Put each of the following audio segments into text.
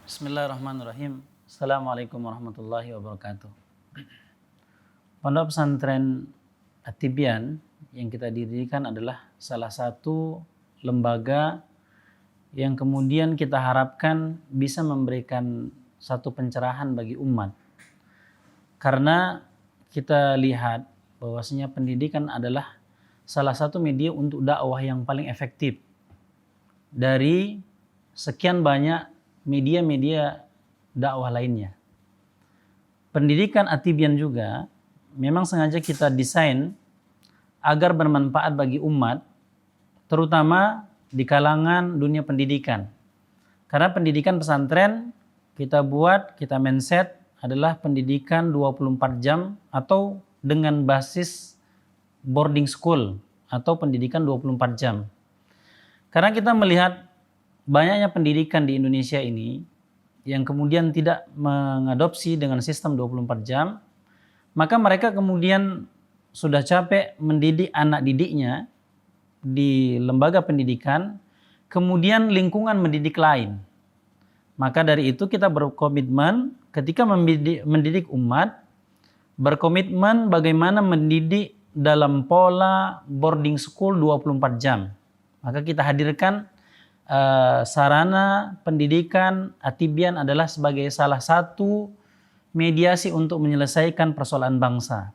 Bismillahirrahmanirrahim. Assalamualaikum warahmatullahi wabarakatuh. Pondok pesantren At-Tibyan yang kita dirikan adalah salah satu lembaga yang kemudian kita harapkan bisa memberikan satu pencerahan bagi umat. Karena kita lihat bahwasanya pendidikan adalah salah satu media untuk dakwah yang paling efektif dari sekian banyak media-media dakwah lainnya. Pendidikan At-Tibyan juga memang sengaja kita desain agar bermanfaat bagi umat, terutama di kalangan dunia pendidikan. Karena pendidikan pesantren kita buat, kita mindset adalah pendidikan 24 jam atau dengan basis boarding school atau pendidikan 24 jam. Karena kita melihat banyaknya pendidikan di Indonesia ini yang kemudian tidak mengadopsi dengan sistem 24 jam, maka mereka kemudian sudah capek mendidik anak didiknya di lembaga pendidikan, kemudian lingkungan mendidik lain. Maka dari itu kita berkomitmen ketika mendidik umat, berkomitmen bagaimana mendidik dalam pola boarding school 24 jam. Maka kita hadirkan sarana pendidikan At-Tibyan adalah sebagai salah satu mediasi untuk menyelesaikan persoalan bangsa.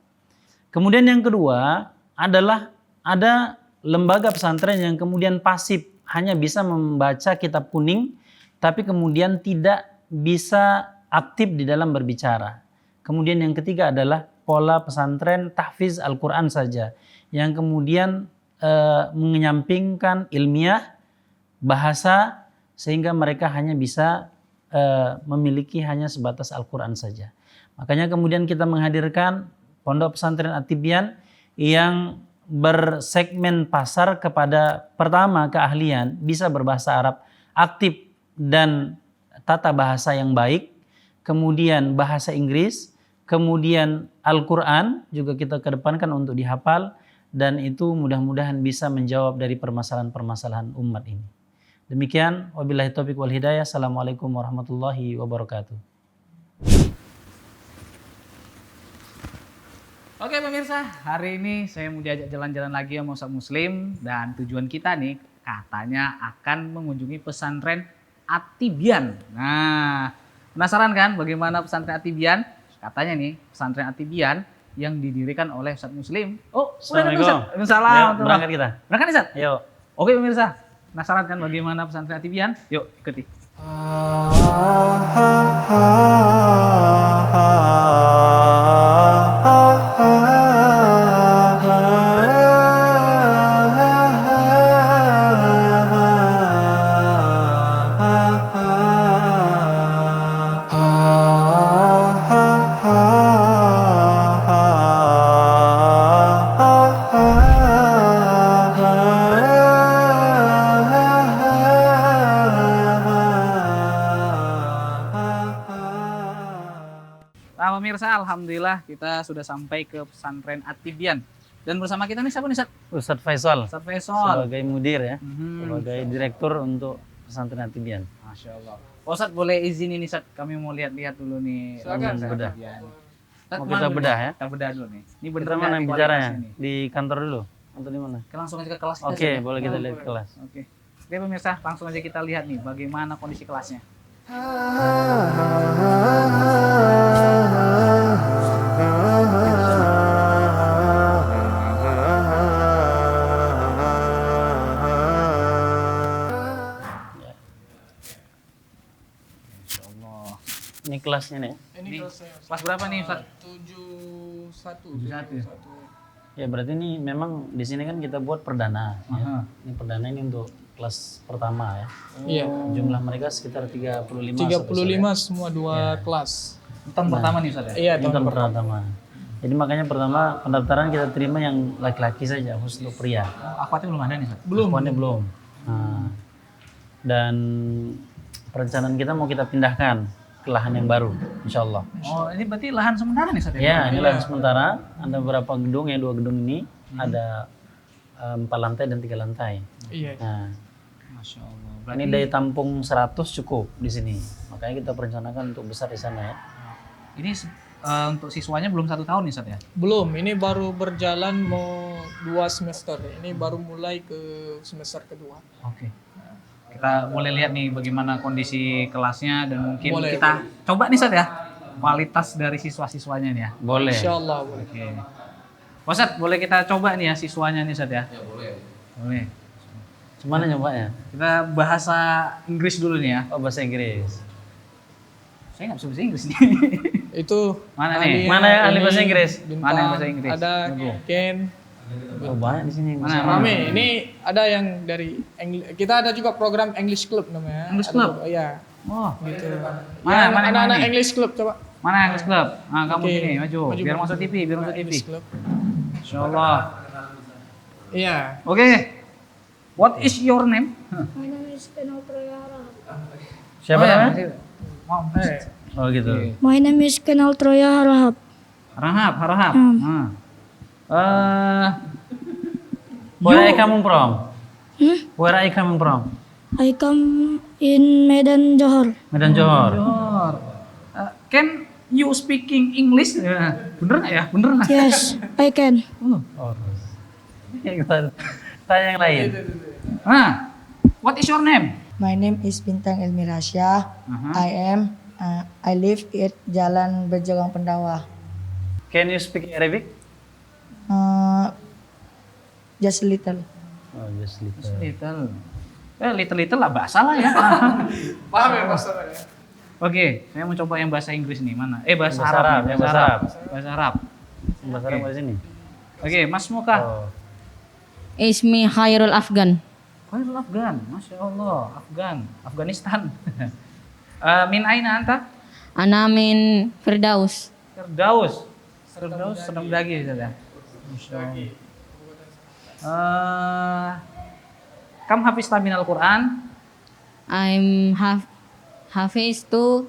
Kemudian yang kedua adalah ada lembaga pesantren yang kemudian pasif, hanya bisa membaca kitab kuning, tapi kemudian tidak bisa aktif di dalam berbicara. Kemudian yang ketiga adalah pola pesantren tahfiz Al-Quran saja, yang kemudian menyampingkan ilmiah, bahasa, sehingga mereka hanya bisa memiliki hanya sebatas Al-Quran saja. Makanya kemudian kita menghadirkan Pondok Pesantren At-Tibyan yang bersegmen pasar kepada pertama keahlian, bisa berbahasa Arab aktif dan tata bahasa yang baik, kemudian bahasa Inggris, kemudian Al-Quran juga kita kedepankan untuk dihafal, dan itu mudah-mudahan bisa menjawab dari permasalahan-permasalahan umat ini. Demikian, wabillahi taufiq wal hidayah. Assalamualaikum warahmatullahi wabarakatuh. Oke pemirsa, hari ini saya mau diajak jalan-jalan lagi sama Ustadz Muslim, dan tujuan kita nih katanya akan mengunjungi pesantren At-Tibyan. Nah, penasaran kan bagaimana pesantren At-Tibyan? Katanya nih pesantren At-Tibyan yang didirikan oleh Ustadz Muslim. Oh, Assalamualaikum. Waalaikumsalam. Berangkat kita. Berangkat Ustadz? Yuk. Oke pemirsa, penasaran kan bagaimana pesantren At-Tibyan? Yuk ikuti. Nah pemirsa, alhamdulillah kita sudah sampai ke pesantren At-Tibyan. Dan bersama kita nih siapa nih Ustadz? Ustadz Faisal. Ustadz Faisal. Sebagai mudir ya, sebagai direktur untuk pesantren At-Tibyan. Masya Allah. Ustadz boleh izin ini Ustadz, kami mau lihat-lihat dulu nih. Silakan. Bedah. Ustadz, Mau kita bedah ya? Kita bedah dulu nih. Ini Kita mana yang bicaranya? Di kantor dulu? Atau di mana? Kita langsung aja ke kelas kita. Oke, boleh kita lihat kelas. Oke. Oke pemirsa, langsung aja kita lihat nih bagaimana kondisi kelasnya. Ini kelasnya nih. Ini kelas berapa nih Ustaz? 71. 71. Ya berarti ini memang di sini kan kita buat perdana. Ya. Ini perdana ini untuk kelas pertama ya. Iya. Jumlah mereka sekitar 35. 35 semua dua kelas. Tahun pertama nih Ustaz ya? Iya, Ini tahun pertama. Jadi makanya pertama pendaftaran kita terima yang laki-laki saja, khusus untuk pria. Akhwatnya belum ada nih Ustaz? Belum. Akhwatnya belum. Nah, dan perencanaan kita mau kita pindahkan ke lahan yang baru, insya Allah. Oh, ini berarti lahan sementara nih Ustaz ya? Ya, ini lahan sementara. Ada beberapa gedung ya, 2 gedung ini ada 4 lantai dan 3 lantai. Iya. Nah, Masya Allah. ini Berarti daya tampung 100 cukup di sini. Makanya kita perencanakan untuk besar di sana ya. ini untuk siswanya belum 1 tahun nih Ustaz ya? Belum, ini baru berjalan mau 2 semester. Ini baru mulai ke semester kedua. Oke. Kita boleh lihat nih bagaimana kondisi kelasnya dan mungkin Boleh, kita coba nih Ustaz ya kualitas dari siswa-siswanya nih ya. Boleh. Insya Allah boleh. Oke. Pak Ustaz, boleh kita coba nih ya siswanya nih Ustaz ya? Ya boleh. Boleh. Gimana nyobanya? Kita bahasa Inggris dulu nih ya. Oh, bahasa Inggris. Saya nggak bisa bahasa Inggris nih. Itu Mana ahli nih? Mana yang ahli ini bahasa Inggris? Bintang, Mana yang bahasa Inggris? Ada Tunggu. Ken. Oh, banyak di sini. Mana? Rame. Ini ada yang dari kita ada juga program English Club namanya. English Ada Club? juga, iya. Oh, Gitu. Mana, Yang mana, anak-anak mana? English Club coba. mana English Club? Nah, kamu Oke. sini maju. Maju, Biar maju. masuk TV, biar masuk TV. English Club. Insyaallah. Iya. Oke. What is your name? My name is Kenal Troyara. Siapa Oh, ya. namanya? Mau. Oh, gitu. Oke. My name is Kenal Troya Harahap. Rahab, Harahab. Nah. Where are you coming from? Hmm? Where are you coming from? I come in Medan Johor. Medan Johor. Johor. Can you speaking English? Ya. Bener nggak ya? Bener nggak? Yes, I can. Oh. Kita tanya yang lain. Nah, what is your name? My name is Bintang Elmirasya. I live at Jalan Berjagang Pendawa. Can you speak Arabic? Just a little. Oh, just little. Little lah bahasa lah ya. Paham ya masalahnya? Oke, saya mau coba yang bahasa Inggris nih mana? Bahasa Bahasa Arab, Arab, nih, yang bahasa Arab. Bahasa Arab. Bahasa Arab di sini. Oke, Mas Muka. Oh. Ismi Khairul Afgan. Khairul Afgan, Masya Allah, Afghanistan. Min aina anta? Ana min Firdaus. Firdaus. Firdaus sedang dagi ya. Masya Allah. Kam hafiz minal Quran? I'm hafiz tu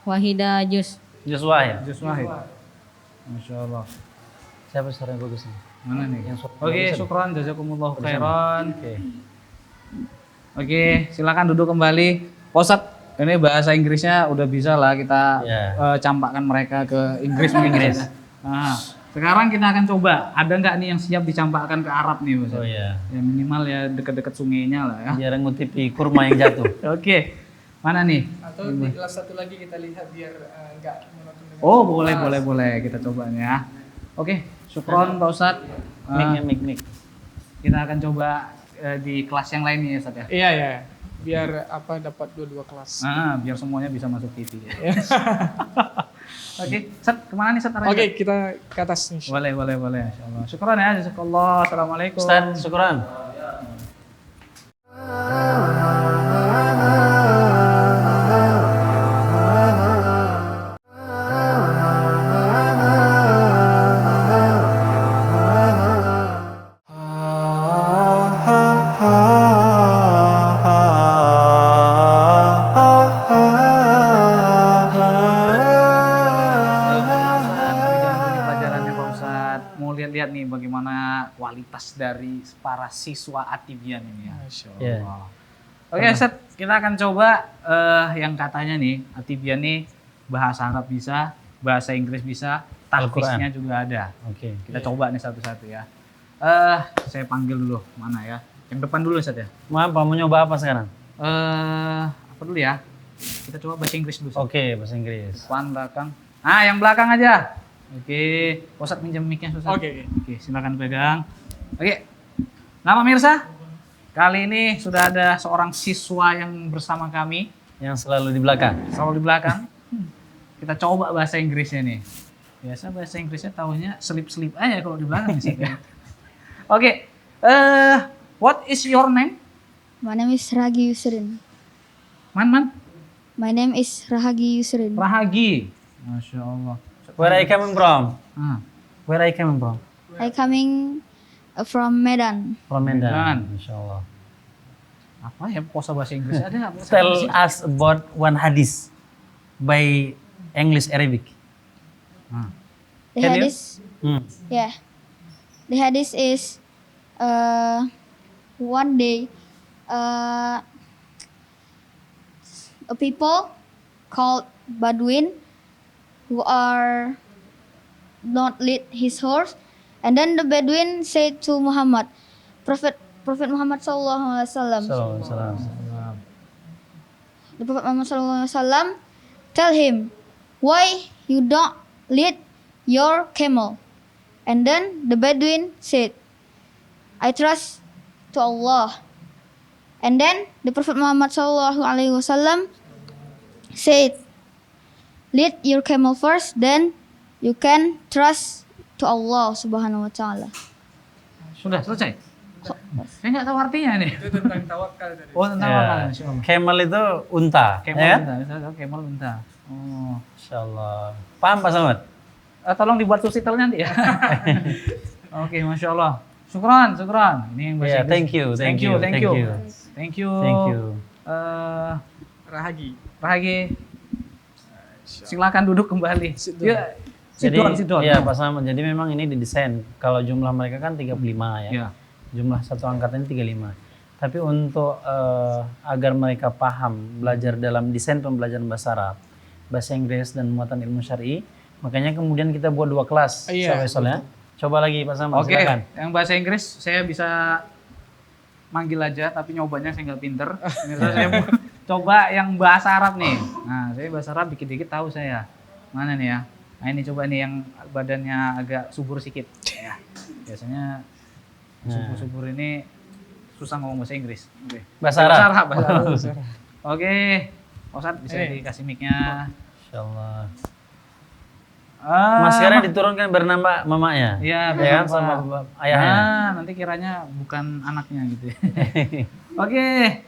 wahida juz. Joshua ya? Juz wahid. Masya Allah. Siapa suara yang bagus nih? Mana nih? Yang suara Oke, bagus. syukran jazakumullah khairan. Oke. Oke, silakan duduk kembali. Posat, ini bahasa Inggrisnya udah bisa lah kita Ya. campakkan mereka ke Inggris. Nah, sekarang kita akan coba, ada nggak nih yang siap dicampakkan ke Arab nih, Mas? Oh iya. Ya minimal ya dekat-dekat sungainya lah ya. Biar ngutipi kurma yang jatuh. Oke, mana nih? Atau di kelas satu lagi kita lihat biar enggak monoton dengan Oh boleh kita coba nih ya. Oke, syukron Pak Ustadz. Mik. Kita akan coba di kelas yang lain nih ya Ustadz ya. Iya ya. Biar apa dapat dua kelas. Nah, biar semuanya bisa masuk TV. Oke, Ustadz kemana nih Ustadz? Oke, kita ke atas nih. Boleh. Insyaallah. Syukron ya, jazakallah. Assalamualaikum. Ustaz, syukuran. Pelajarannya Pak Ustadz. Mau lihat-lihat nih bagaimana kualitas dari para siswa Atibian ini ya. Masya Allah. Ya. Oke, Ustadz, kita akan coba yang katanya nih Atibian nih bahasa Arab bisa, bahasa Inggris bisa, tahfiznya juga ada. Oke. Kita coba nih satu-satu ya. Saya panggil dulu mana ya? Yang depan dulu Ustadz ya. Maaf, mau nyoba apa sekarang? Apa dulu ya? Kita coba bahasa Inggris dulu. Ustadz. Oke, bahasa Inggris. Depan, belakang. Ah, yang belakang aja. Oke, Ustadz pinjam mic-nya Ustadz. Oke. Oke, silakan pegang. Oke. Nah, pemirsa, kali ini sudah ada seorang siswa yang bersama kami, Yang selalu di belakang. selalu di belakang. Kita coba bahasa Inggrisnya nih. Biasa bahasa Inggrisnya tahunya selip-selip aja kalau di belakang sih. Oke. What is your name? My name is Rahagi Yusrin. Man? My name is Rahagi Yusrin. Rahagi. Masya Allah. Where are you coming from? Ah, Where are you coming from? I coming from Medan. From Medan. Medan. Insya Allah. Apa ya puasa bahasa Inggris ada? Tell us about one hadith by English Arabic. The Can you? hadith, yeah. The hadith is one day a people called Badwin who are not lead his horse, and then the Bedouin said to Muhammad, Prophet Muhammad sallallahu alaihi wasallam, the Prophet Muhammad sallallahu alaihi wasallam, tell him why you don't lead your camel. And then the Bedouin said, I trust to Allah. And then the Prophet Muhammad sallallahu alaihi wasallam said, lead your camel first, then you can trust to Allah subhanahu wa ta'ala. Sudah selesai? Saya nggak tahu artinya nih. Itu tentang tawakal tadi. Oh tentang Ya. apa? Masya Allah. Camel itu unta, Camel ya kan? unta, saya tahu camel unta. Oh. Masya Allah. Paham Pak Samad? Tolong dibuat subtitle nanti ya. Oke, masya Allah. Syukran. Ini yang bahasa Yeah, Inggris. thank you. Thank you. Thank you. Thank you. Rahagi. Rahagi. Silakan duduk kembali. Ya, sit down. Iya Pak Samad. Jadi memang ini didesain. Kalau jumlah mereka kan 35 ya. Ya. Jumlah satu angkatan ini 35. Tapi untuk agar mereka paham belajar dalam desain pembelajaran bahasa Arab, bahasa Inggris dan muatan ilmu syar'i, makanya kemudian kita buat 2 kelas. Iya, ya. Coba lagi Pak Samad, Oke, silakan. yang bahasa Inggris saya bisa manggil aja, tapi nyobanya saya nggak pinter. Pemirsa, saya mau coba yang bahasa Arab nih. Nah, saya bahasa Arab dikit-dikit tahu saya. Mana nih ya? Nah ini coba nih yang badannya agak subur sedikit. Ya. Biasanya subur-subur ini susah ngomong bahasa Inggris. Oke. Bahasa Arab. Bahasa Arab. Oke, Ustadz bisa dikasih mic-nya. Insyaallah. Maskernya diturunkan bernama mamanya. Iya, Ya kan bernama. sama ayahnya. Nah, nanti kiranya bukan anaknya gitu. Oke,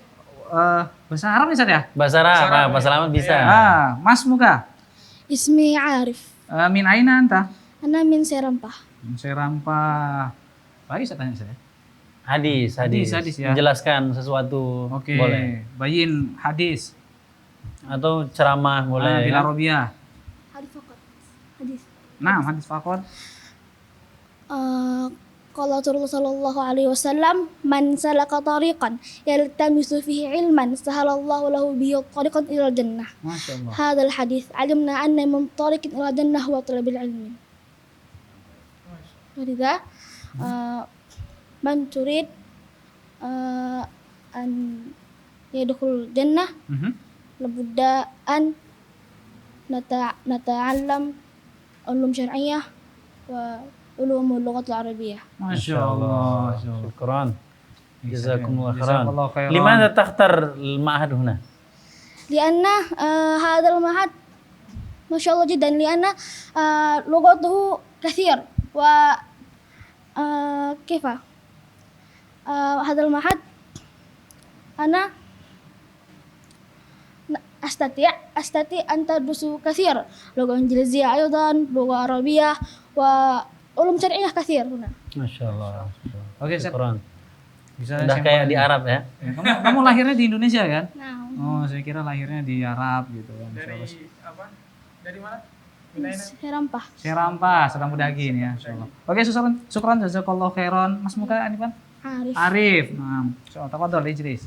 bahasa Arab bisa ya? Bahasa Arab, bahasa Arab bisa. Mas Muka, Ismi Arif. min aina anta? Ana min Serampah. Serampah. Baik, saya tanya saya. Hadis ya. Menjelaskan sesuatu Oke, boleh. bayin hadis. Atau ceramah boleh. Bil kan? Arabiyah. Hadis fakat. Hadis. Nah, hadis fakot. Qala Rasulullah sallallahu alaihi wasallam, man salaka tariqan yaltamisu fihi ilman sahalallahu lahu bihi tariqan ila jannah. Masya Allah. هذا الحديث علمنا أن من طريق إلى الجنة هو طلب العلم. ولذا من تريد أن يدخل الجنة لابد أن نتعلم علوم شرعية وعلوم اللغة العربية. Masya Allah. Syukran. Jazakumullah khairan. Jazakallah khairan. Limana takhtar al-ma'had huna? لأن هذا المعهد ما شاء الله جدا لأن لغته كثير و كيف هذا المعهد أنا أستطيع أن تدرس كثير لغة إنجليزية أيضا لغة عربية وعلوم شرعية كثير هنا. Masya Allah. Oke, Ustaz. Syukran. Bisa Udah saya kayak mulai di nih. Arab ya? Ya, kamu lahirnya di Indonesia kan? Nah, Oh, saya kira lahirnya di Arab gitu kan. Masya Dari Allah. apa? Dari mana? Minaina. Serampah. Serampah, sedang berdaging ya. Insyaallah. Oke, syukran jazakallahu khairan. Mas Muka ini kan? Arif. Arif. Nah, insyaallah tafadhol ijlis.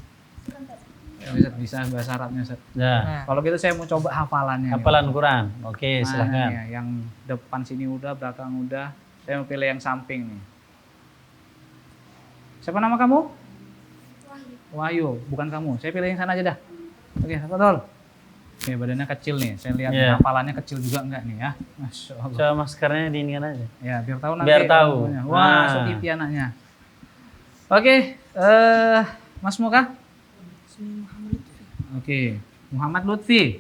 Ya, bisa bahasa Arabnya, Ustaz. Ya. Kalau gitu saya mau coba hafalannya. Hafalan Quran. Oke, Nah, silahkan. ini ya, yang depan sini udah, belakang udah. Saya mau pilih yang samping nih. Siapa nama kamu? Wahyu, bukan kamu. Saya pilih yang sana aja dah. Oke, tafadhol. Oke, badannya kecil nih. Saya lihat Iya. hafalannya kecil juga enggak nih ya. Masya Allah. Coba maskernya diinikan aja. Ya, biar tahu nanti. Biar tahu. ilmunya. Wah, Nah. so pipi anaknya. Oke, Mas Muka? Oke, Muhammad Lutfi.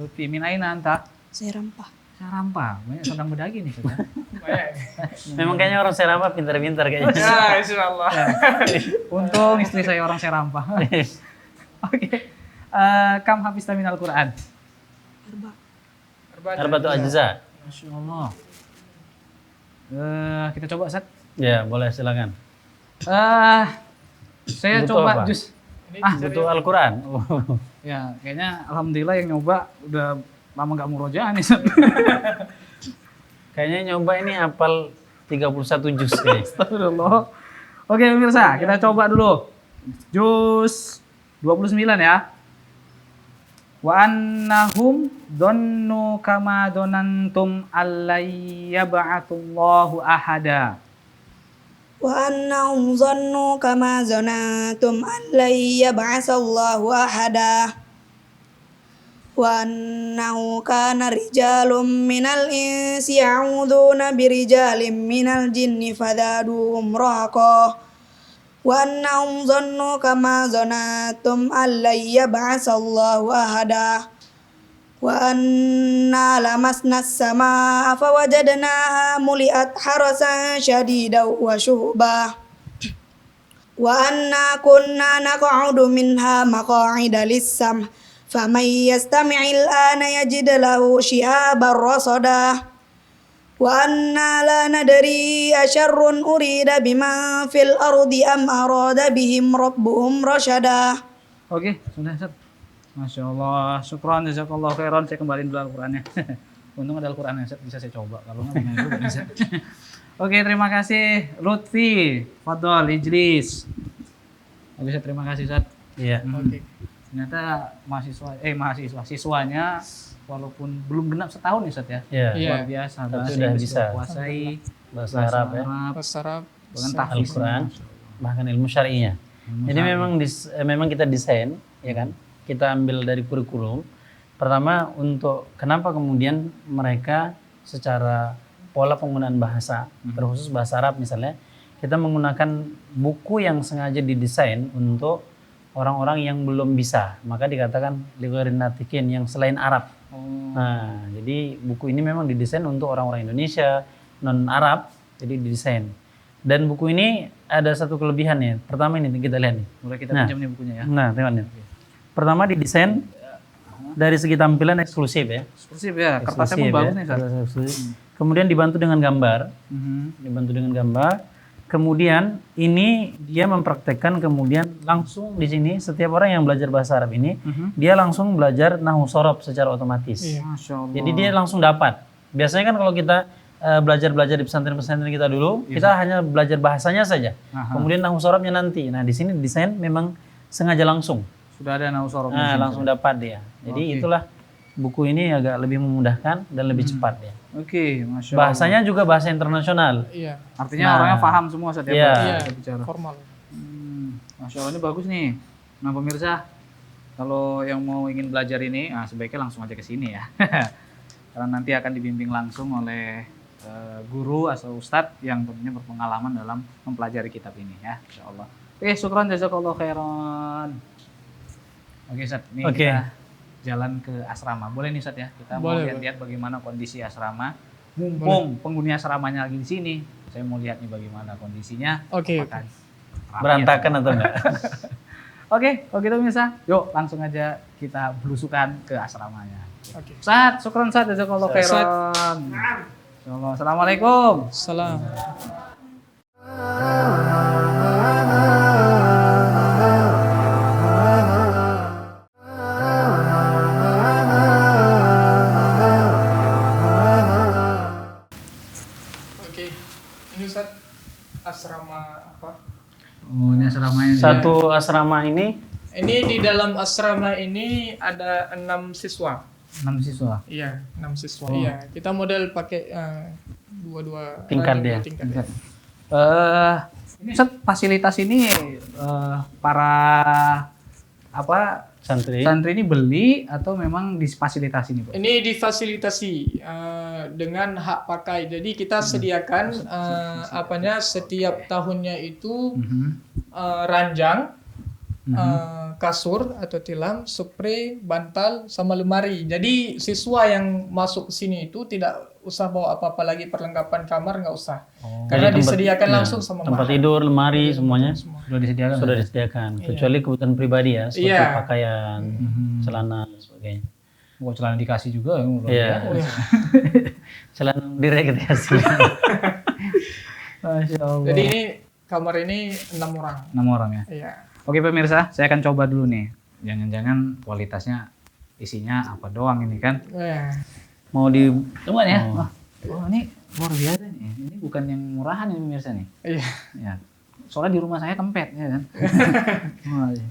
Lutfi, min aina anta? Serampah. Sarampah, banyak sedang berdaging nih. Sudah. Memang kayaknya orang Serampah pintar-pintar kayaknya. Ya, insyaallah. Untung istri saya orang Serampah. Oke, kam habis min Al-Quran? Arba'atu ajza. Masya Allah. Kita coba, Ustaz. Ya, boleh silakan. Saya Butuh coba apa? jus Butuh Al-Quran. Ya, kayaknya alhamdulillah yang nyoba udah lama nggak murojaah nih. Ustaz. Kayaknya nyoba ini hafal 31 juz kayaknya. Astagfirullah. Oke pemirsa, kita coba dulu. Juz 29 ya. Wa annahum dhannu kama dhanantum allay yab'atsullahu ahada. وأنهم ظنوا كما ظننتم أن لن يبعث الله أحدا وأنه كان رجال من الإنس يعوذون برجال من الجن فزادوهم رهقا وأنهم ظنوا كما ظننتم أن لن يبعث الله أحدا وأنا لمسنا السماء فوجدناها ملئت حرسا شديدا وشهبا وأنا كنا نقعد منها مقاعد للسمع فمن يستمع الآن يجد له شهابا رصدا وأنا لا ندري أشر أريد بمن في الأرض أم أراد بهم ربهم رشدا. Oke, sudah Ustaz. Masya Allah, syukran, jazakallah khairan. Saya kembaliin dulu Al-Qurannya. Untung ada Al-Qurannya, Ustaz. Bisa saya coba. Kalau nggak bingung juga bisa. Oke, terima kasih Lutfi, Fadol, Ijlis. Oke, Ustaz, terima kasih Ustaz. Iya. Oke. Ternyata siswanya walaupun belum genap setahun nih Ustaz ya. Iya. Iya. Luar biasa, Tapi bahasa udah Inggris bisa. kuasai, Bahasa Arab ya. Bahasa Arab. bahkan tahfiz. Al-Quran, bahkan ilmu syar'inya. Jadi memang kita desain, ya kan? Kita ambil dari kurikulum. Pertama untuk kenapa kemudian mereka secara pola penggunaan bahasa, terkhusus bahasa Arab misalnya, kita menggunakan buku yang sengaja didesain untuk orang-orang yang belum bisa. Maka dikatakan ligharin natiqin yang selain Arab. Nah, jadi buku ini memang didesain untuk orang-orang Indonesia non Arab, jadi didesain. Dan buku ini ada satu kelebihannya. Pertama ini kita lihat nih. Mulai kita pinjam nih bukunya ya. Nah, tengok nih. Pertama didesain dari segi tampilan eksklusif ya. Eksklusif ya, kertasnya pun Eksklusif bagus ya, nih Ustaz. kertas eksklusif. Kemudian dibantu dengan gambar. Dibantu dengan gambar. Kemudian ini dia mempraktekkan kemudian langsung di sini setiap orang yang belajar bahasa Arab ini dia langsung belajar nahwu shorof secara otomatis. Masya Allah. Jadi dia langsung dapat. Biasanya kan kalau kita belajar di pesantren-pesantren kita dulu, kita hanya belajar bahasanya saja. Kemudian nahwu shorofnya nanti. Nah, di sini desain memang sengaja langsung. Sudah ada nahwu shorof. Nah, langsung dapat dia. Jadi itulah buku ini agak lebih memudahkan dan lebih cepat ya. Oke, Masya Allah. Bahasanya juga bahasa internasional. Iya. Artinya orangnya paham semua Ustaz ya. Iya. Pak, Iya. kita bicara. Formal. Masya Allah, ini bagus nih. Nah pemirsa, kalau yang mau ingin belajar ini, sebaiknya langsung aja ke sini ya. Karena nanti akan dibimbing langsung oleh guru atau ustadz yang tentunya berpengalaman dalam mempelajari kitab ini ya. Insya Allah. Oke, syukran jazakallah khairan. Oke Ustadz, ini kita jalan ke asrama. Boleh nih Ustadz ya? Kita mau lihat-lihat bagaimana kondisi asrama. Mumpung penghuni asramanya lagi di sini, saya mau lihat nih bagaimana kondisinya. Oke. Berantakan atau enggak? Oke, kalau gitu pemirsa, yuk langsung aja kita belusukan ke asramanya. Oke. Ustadz, syukran Ustadz, jazakallah khairan. Insyaallah. Assalamualaikum. Salam. Oke, ini Ustaz asrama apa? Oh, ini asramanya. Satu asrama ini Ini di dalam asrama ini ada 6 siswa. 6 siswa. Iya, 6 siswa. Iya, kita model pakai dua-dua Tingkat dia. tingkat ya. Ini Ustaz, fasilitas ini para santri. santri ini beli atau memang difasilitasi nih, Pak? Ini difasilitasi dengan hak pakai. Jadi kita sediakan setiap tahunnya itu ranjang, kasur atau tilam, spray, bantal, sama lemari. Jadi siswa yang masuk ke sini itu tidak usah bawa apa-apa lagi perlengkapan kamar, nggak usah. Karena Jadi disediakan langsung sama tempat mahal. tidur, lemari, semuanya Sudah disediakan. sudah disediakan. Kecuali kebutuhan pribadi ya, seperti Iya. pakaian, celana dan sebagainya. Wah, celana dikasih juga. Iya. Celana direkreasi. Masya Allah. Jadi ini kamar ini 6 orang. 6 orang ya. Iya. Oke pemirsa, saya akan coba dulu nih. Jangan-jangan kualitasnya isinya apa doang ini kan? Mau di Coba nih ya. Oh, ini luar biasa nih. Ini bukan yang murahan ini pemirsa nih. Iya. Ya. Soalnya di rumah saya tempet ya kan. Oh, iya.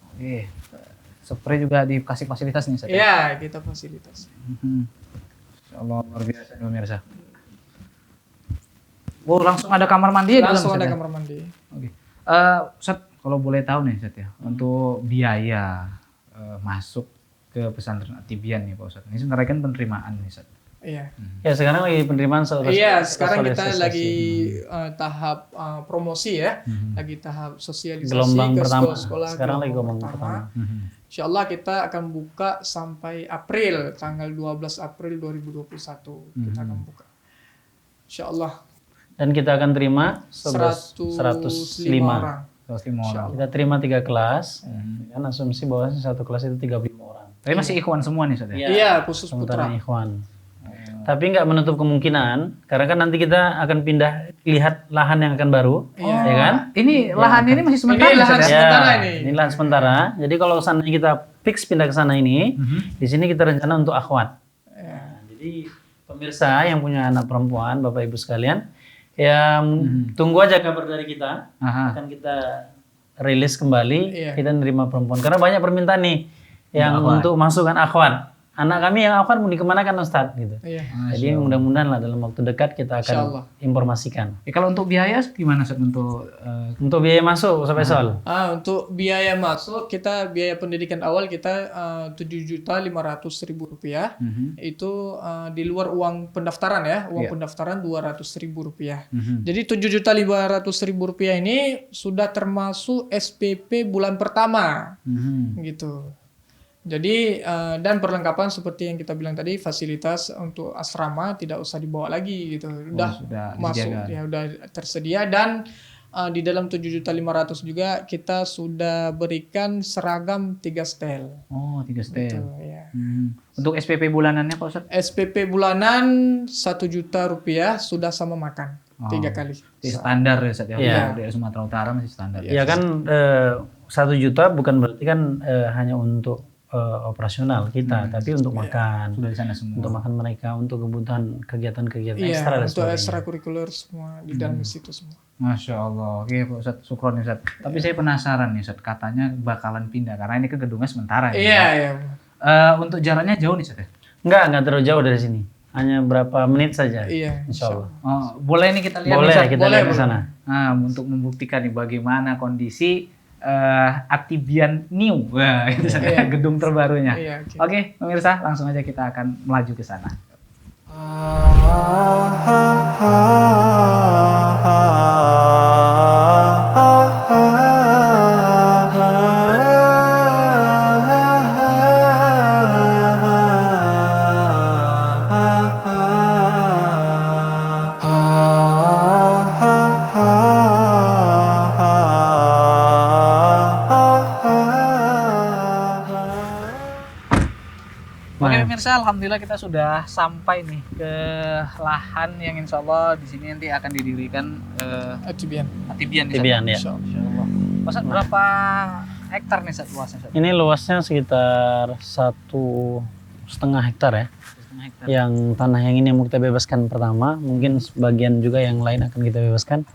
Oke. Spray juga dikasih fasilitas nih Ustaz. Iya, kita fasilitas. Insyaallah luar biasa nih pemirsa. Oh, langsung ada kamar mandi ya di dalam, Langsung Ustaz, ada ya? kamar mandi. Oke. Ustaz, kalau boleh tahu nih Ustaz ya, untuk biaya masuk ke pesantren Atibian nih Pak Ustaz. Ini sebenarnya kan penerimaan nih Ustaz. Iya. Ya sekarang lagi penerimaan Iya, sekarang kita sosialisasi. lagi tahap promosi ya, lagi tahap sosialisasi Gelombang ke pertama. sekolah-sekolah. Sekarang lagi gelombang pertama. Insya Allah kita akan buka sampai April, tanggal 12 April 2021 kita akan buka. Insya Allah. Dan kita akan terima 105 105. orang. 105 orang. Kita terima 3 kelas. Kan asumsi bahwa satu kelas itu 35 orang. Tapi masih ikhwan semua nih Ustaz ya? Iya, khusus Sementara putra. ikhwan. Tapi nggak menutup kemungkinan, karena kan nanti kita akan pindah lihat lahan yang akan baru, ya kan? Ini lahan ini masih sementara Ini ya, lahan Ustaz ya? sementara Ya, ini. ini lahan sementara. Jadi kalau seandainya kita fix pindah ke sana ini, di sini kita rencana untuk akhwat. Nah, jadi pemirsa yang punya anak perempuan, Bapak Ibu sekalian, ya tunggu aja kabar dari kita. Aha. Akan kita rilis kembali, Iya. kita nerima perempuan. Karena banyak permintaan nih yang untuk masukkan akhwat. Anak kami yang akhwat mau dikemanakan Ustadz gitu. Iya. Jadi mudah-mudahan lah dalam waktu dekat kita Insyaallah. akan informasikan. Ya, kalau untuk biaya gimana Ustaz untuk Untuk biaya masuk sampai Sol. Untuk biaya masuk kita biaya pendidikan awal kita 7.500.000 rupiah. Itu di luar uang pendaftaran ya, uang pendaftaran 200.000 rupiah. Jadi 7.500.000 rupiah ini sudah termasuk SPP bulan pertama, gitu. Jadi dan perlengkapan seperti yang kita bilang tadi, fasilitas untuk asrama tidak usah dibawa lagi gitu. Udah sudah masuk disediakan. ya, udah tersedia. Dan di dalam 7.500.000 juga kita sudah berikan seragam 3 setel. Oh, 3 setel. Gitu, ya. Untuk SPP bulanannya Pak Ustaz? SPP bulanan 1 juta rupiah sudah sama makan 3 kali. Standar ya Ustaz ya. Iya. Dari Sumatera Utara masih standar. Ya kan 1 juta bukan berarti kan hanya untuk operasional kita, tapi untuk makan, Sudah di sana semua. untuk makan mereka, untuk kebutuhan kegiatan-kegiatan Iya, ekstra dan untuk sebagainya. ekstrakurikuler semua di dalam situ semua. Masya Allah. Oke Pak Ustaz, syukron ya Ustaz. Tapi saya penasaran nih Ustaz, katanya bakalan pindah karena ini ke gedungnya sementara ya. Iya, iya. Untuk jaraknya jauh nih Ustaz ya? Enggak terlalu jauh dari sini. Hanya berapa menit saja. Iya, Insya Allah. Oh, boleh nih kita lihat Boleh nih, Ustaz? kita lihat ke sana. Nah, untuk membuktikan nih bagaimana kondisi Atibian New, wah itu gedung terbarunya. Iya, Oke, pemirsa, langsung aja kita akan melaju ke sana. Oke pemirsa, alhamdulillah kita sudah sampai nih ke lahan yang insya Allah di sini nanti akan didirikan Atibian. Atibian. Atibian, ya. Insya Allah. Ustaz, berapa hektar nih Ustaz luasnya? Ustaz? Ini luasnya sekitar 1,5 hektar ya. 1,5 hektar. Yang tanah yang ini yang mau kita bebaskan pertama, mungkin sebagian juga yang lain akan kita bebaskan.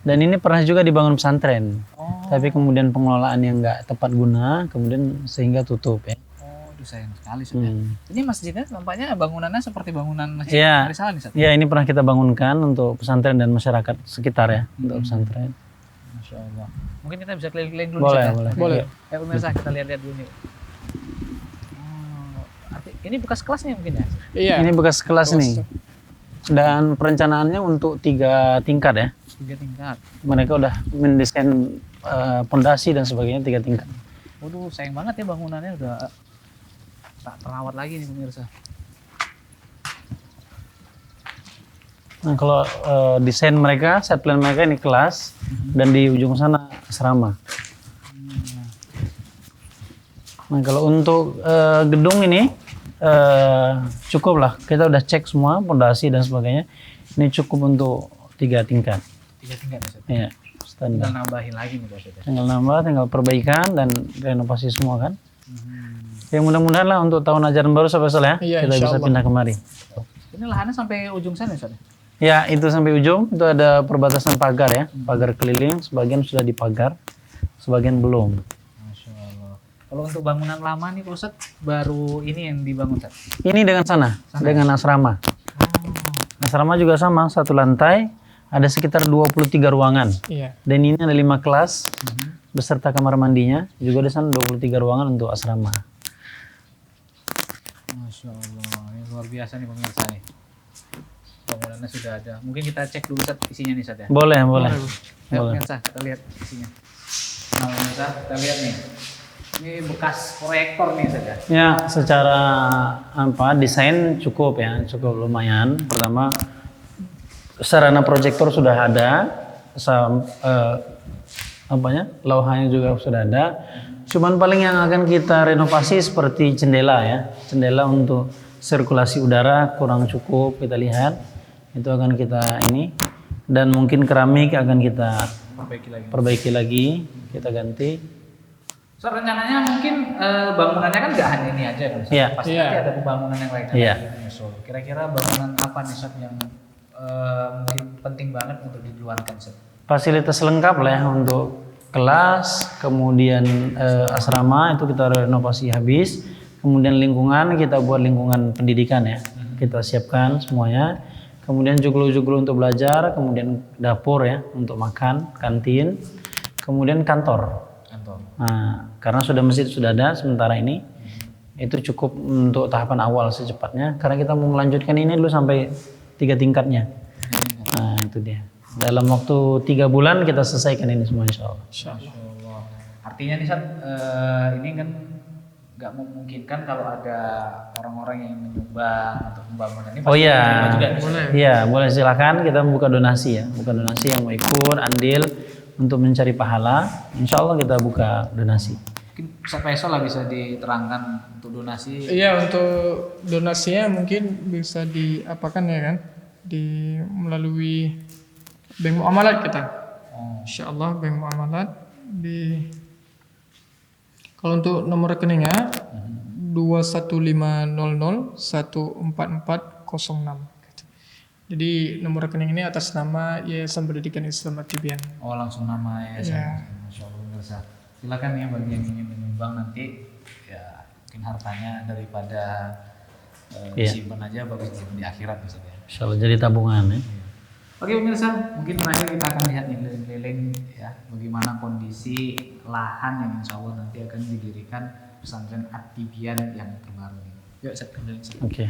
Dan ini pernah juga dibangun pesantren, tapi kemudian pengelolaan yang nggak tepat guna, kemudian sehingga tutup ya. Oh, aduh sayang sekali Ustaz. Ini masjidnya nampaknya bangunannya seperti bangunan masjid Iya. Risalah nih Ustaz. Ya ini pernah kita bangunkan untuk pesantren dan masyarakat sekitar ya, untuk pesantren. Masya Allah. Mungkin kita bisa keliling-keliling dulu Boleh, Ustaz, ya? boleh. Boleh. Ya pemirsa kita lihat-lihat dulu nih. Ini bekas kelasnya mungkin ya? Iya. Ini bekas kelas nih. Dan perencanaannya untuk 3 tingkat ya. 3 tingkat. Mereka udah mendesain pondasi dan sebagainya 3 tingkat. Waduh, sayang banget ya bangunannya udah tak terawat lagi nih pemirsa. Nah kalau desain mereka, set plan mereka ini kelas dan di ujung sana asrama. Nah kalau untuk gedung ini cukup lah, kita udah cek semua pondasi dan sebagainya. Ini cukup untuk 3 tingkat. 3 tingkat ya Ustaz? Ya. Tanda. Tinggal nambahin lagi nih Pak Ustadz ya. Tinggal nambah, tinggal perbaikan dan renovasi semua kan. Ya mudah-mudahan lah untuk tahun ajaran baru Sobat Soleh Iya, kita bisa insyaallah. pindah kemari. Ini lahannya sampai ujung sana Ustadz ya? Ya itu sampai ujung, itu ada perbatasan pagar ya, pagar keliling, sebagian sudah dipagar, sebagian belum. Masya Allah. Kalau untuk bangunan lama nih Pak Ustadz, baru ini yang dibangun Ustadz? Ini dengan sana, dengan asrama. Asrama juga sama, satu lantai, ada sekitar 23 ruangan. Iya. Dan ini ada 5 kelas, beserta kamar mandinya, juga di sana 23 ruangan untuk asrama. Masya Allah, ini luar biasa nih pemirsa nih. Bangunannya sudah ada. Mungkin kita cek dulu Ustadz isinya nih Ustadz ya. Boleh, boleh. Ayo Boleh. pemirsa, kita lihat isinya. Nah pemirsa, kita lihat nih. Ini bekas proyektor nih Ustadz ya. Ya, secara desain cukup ya, cukup lumayan. Pertama, sarana proyektor sudah ada, lauhanya juga sudah ada. Cuman paling yang akan kita renovasi seperti jendela ya, jendela untuk sirkulasi udara kurang cukup kita lihat, itu akan kita ini, dan mungkin keramik akan kita perbaiki lagi, kita ganti. So, rencananya mungkin bangunannya kan nggak hanya ini aja kan? Iya. Pasti Iya. nanti ada pembangunan yang lain. Iya. So, kira-kira bangunan apa nih Sob yang mungkin penting banget untuk diluarkan Sob? Fasilitas lengkap lah ya untuk kelas, kemudian asrama itu kita renovasi habis, kemudian lingkungan kita buat lingkungan pendidikan ya, kita siapkan semuanya, kemudian joglo-joglo untuk belajar, kemudian dapur ya untuk makan, kantin, kemudian kantor. Nah, karena sudah masjid sudah ada sementara ini, itu cukup untuk tahapan awal secepatnya, karena kita mau melanjutkan ini dulu sampai 3 tingkatnya. Nah itu dia. Dalam waktu 3 bulan kita selesaikan ini semua insya Allah. Masya Allah. Artinya nih Sob, ini kan nggak memungkinkan kalau ada orang-orang yang menyumbang untuk pembangunan ini. Oh pasti iya, diterima juga nih, Sob. iya boleh silakan kita buka donasi ya, buka donasi yang mau ikut andil untuk mencari pahala. Insya Allah kita buka donasi. Mungkin Ustaz Faisal lah bisa diterangkan untuk donasi. Iya, untuk donasinya mungkin bisa diapakan ya kan? Melalui bank muamalat kita. Insyaallah bank muamalat kalau untuk nomor rekeningnya 21500144406. Jadi nomor rekening ini atas nama Yayasan Pendidikan Islam At-Tibyan. Oh langsung nama ya. Masya Allah pemirsa. Silakan ya bagi yang ingin menyumbang nanti ya mungkin hartanya daripada disimpan aja bagus disimpan di akhirat misalnya. Insya Allah jadi tabungan ya. Oke pemirsa, mungkin terakhir kita akan lihat nih keliling-keliling ya bagaimana kondisi lahan yang insya Allah nanti akan didirikan pesantren At-Tibyan yang terbaru ini. Yuk, saya kembali. Oke.